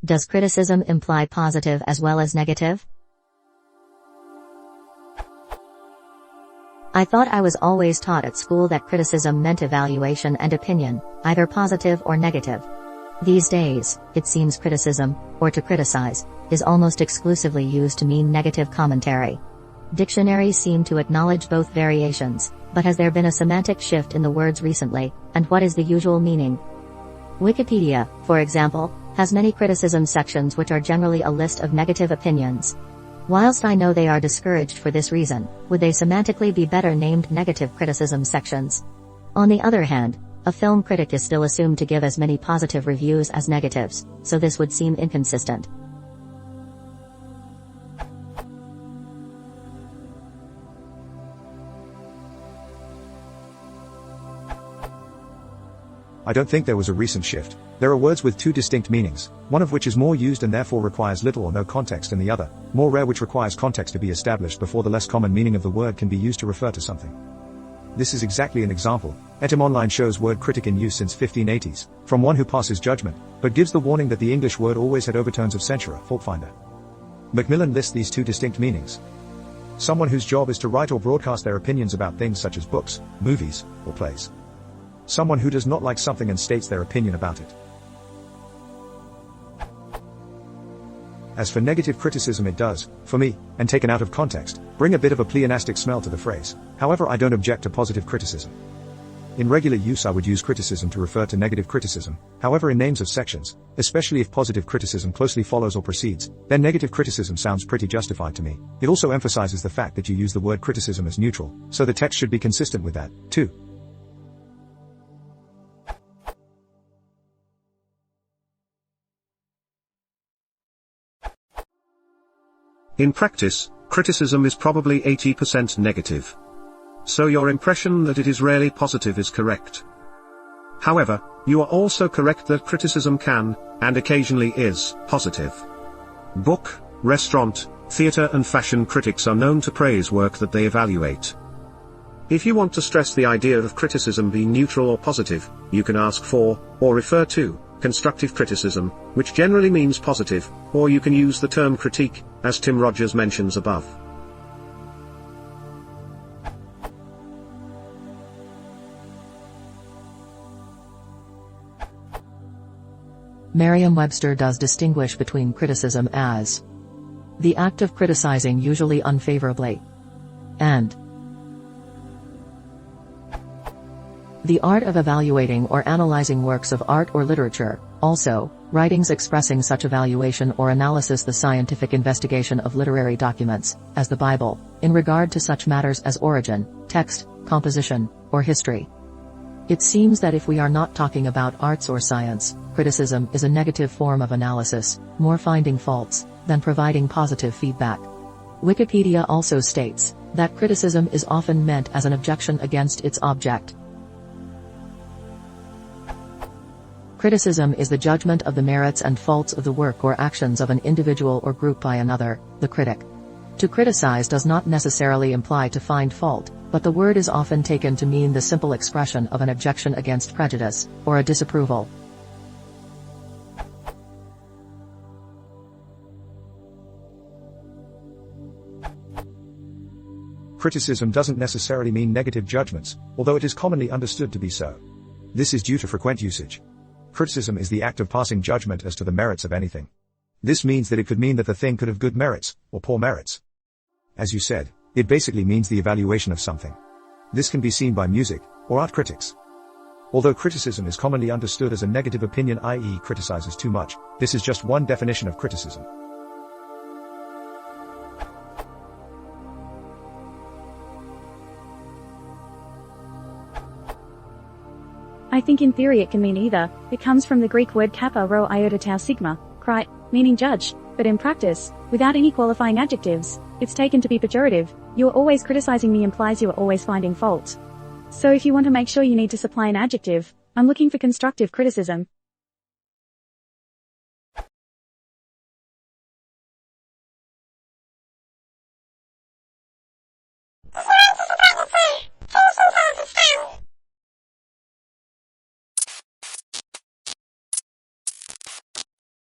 Does criticism imply positive as well as negative? I thought I was always taught at school that criticism meant evaluation and opinion, either positive or negative. These days, it seems criticism, or to criticize, is almost exclusively used to mean negative commentary. Dictionaries seem to acknowledge both variations, but has there been a semantic shift in the words recently, and what is the usual meaning? Wikipedia, for example, has many criticism sections which are generally a list of negative opinions. Whilst I know they are discouraged for this reason, would they semantically be better named negative criticism sections? On the other hand, a film critic is still assumed to give as many positive reviews as negatives, so this would seem inconsistent. I don't think there was a recent shift. There are words with two distinct meanings, one of which is more used and therefore requires little or no context, and the other, more rare, which requires context to be established before the less common meaning of the word can be used to refer to something. This is exactly an example. Etym Online shows word critic in use since 1580s, from one who passes judgment, but gives the warning that the English word always had overtones of censurer, fault-finder. Macmillan lists these two distinct meanings. Someone whose job is to write or broadcast their opinions about things such as books, movies, or plays. Someone who does not like something and states their opinion about it. As for negative criticism, it does, for me, and taken out of context, bring a bit of a pleonastic smell to the phrase. However, I don't object to positive criticism. In regular use I would use criticism to refer to negative criticism. However, in names of sections, especially if positive criticism closely follows or precedes, then negative criticism sounds pretty justified to me. It also emphasizes the fact that you use the word criticism as neutral, so the text should be consistent with that, too. In practice, criticism is probably 80% negative. So your impression that it is rarely positive is correct. However, you are also correct that criticism can, and occasionally is, positive. Book, restaurant, theater and fashion critics are known to praise work that they evaluate. If you want to stress the idea of criticism being neutral or positive, you can ask for, or refer to, constructive criticism, which generally means positive, or you can use the term critique, as Tim Rogers mentions above. Merriam-Webster does distinguish between criticism as the act of criticizing, usually unfavorably, and the art of evaluating or analyzing works of art or literature, also, writings expressing such evaluation or analysis, the scientific investigation of literary documents, as the Bible, in regard to such matters as origin, text, composition, or history. It seems that if we are not talking about arts or science, criticism is a negative form of analysis, more finding faults than providing positive feedback. Wikipedia also states that criticism is often meant as an objection against its object. Criticism is the judgment of the merits and faults of the work or actions of an individual or group by another, the critic. To criticize does not necessarily imply to find fault, but the word is often taken to mean the simple expression of an objection against prejudice, or a disapproval. Criticism doesn't necessarily mean negative judgments, although it is commonly understood to be so. This is due to frequent usage. Criticism is the act of passing judgment as to the merits of anything. This means that it could mean that the thing could have good merits, or poor merits. As you said, it basically means the evaluation of something. This can be seen by music, or art critics. Although criticism is commonly understood as a negative opinion, i.e. criticizes too much, this is just one definition of criticism. I think in theory it can mean either. It comes from the Greek word kappa rho iota tau sigma, cry, meaning judge, but in practice, without any qualifying adjectives, it's taken to be pejorative. "You're always criticizing me" implies you are always finding fault. So if you want to make sure, you need to supply an adjective. I'm looking for constructive criticism.